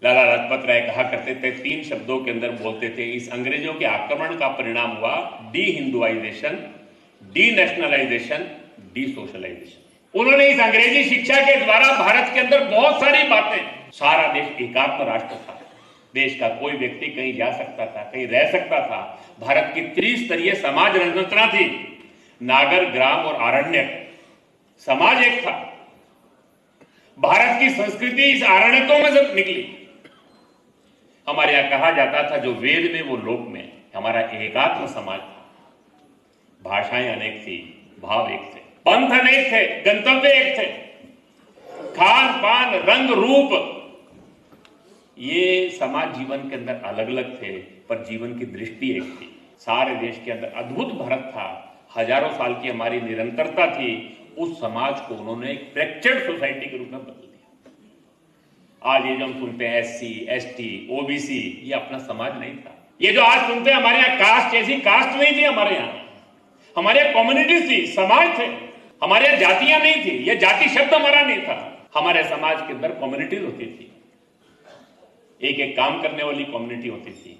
लाला लाजपत राय कहा करते थे, 3 शब्दों के अंदर बोलते थे, इस अंग्रेजों के आक्रमण का परिणाम हुआ de Hinduization, de nationalization, de socialization. उन्होंने इस अंग्रेजी शिक्षा के द्वारा भारत के अंदर बहुत सारी बातें, सारा देश एकात्म राष्ट्र था, देश का कोई व्यक्ति कहीं जा सकता था, कहीं रह सकता था, भारत की त्रिस्तरीय समाज संरचना थी, नागर, ग्राम और आरण्यक समाज एक था। भारत की संस्कृति इस आरण्यकों में से निकली। हमारे यहां कहा जाता था, जो वेद में वो लोक में। हमारा एकात्म समाज था, भाषाएं अनेक थी, भाव एक थे, पंथ अनेक थे, गंतव्य एक थे, खान पान रंग रूप, ये समाज जीवन के अंदर अलग अलग थे, पर जीवन की दृष्टि एक थी। सारे देश के अंदर अद्भुत भारत था, हजारों साल की हमारी निरंतरता थी। उस समाज को उन्होंने एक फ्रैक्चर्ड सोसाइटी के रूप में बदल दिया। आज ये जो हम सुनते हैं एससी, एसटी, ओबीसी, ये अपना समाज नहीं था। ये जो आज सुनते हैं हमारे यहाँ कास्ट, ऐसी कास्ट नहीं थी हमारे यहाँ। हमारे यहाँ कम्युनिटीज थी, समाज थे। हमारे यहाँ जातियां नहीं थी, ये जाति शब्द हमारा नहीं था। हमारे समाज के अंदर कम्युनिटीज होती थी, एक एक काम करने वाली कम्युनिटी होती थी।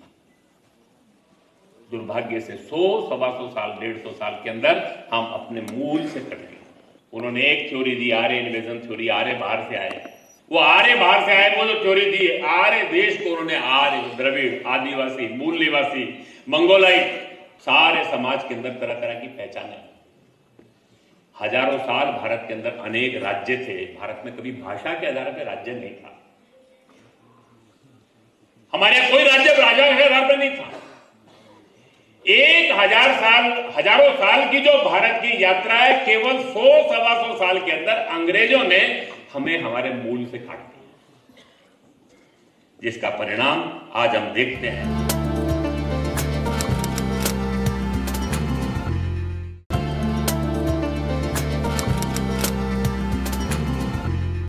दुर्भाग्य से 100, 125 साल, 150 साल के अंदर हम अपने मूल से कट गए। उन्होंने एक थ्योरी दी, आर्य इन्वेजन थ्योरी, आर्य बाहर से आए। वो आर्य बाहर से आए, वो जो थ्योरी दी, आर्य देश को उन्होंने आर्य, द्रविड़, आदिवासी, मूल निवासी, मंगोलाइट, सारे समाज के अंदर तरह तरह की पहचाने। हजारों साल भारत के अंदर अनेक राज्य थे। भारत में कभी भाषा के आधार पर राज्य नहीं था। हमारे यहां कोई राज्य राजा के आधार पर नहीं था। 1000 साल, हजारों साल की जो भारत की यात्रा है, केवल 100, 125 साल के अंदर अंग्रेजों ने हमें हमारे मूल से काट दिया, जिसका परिणाम आज हम देखते हैं।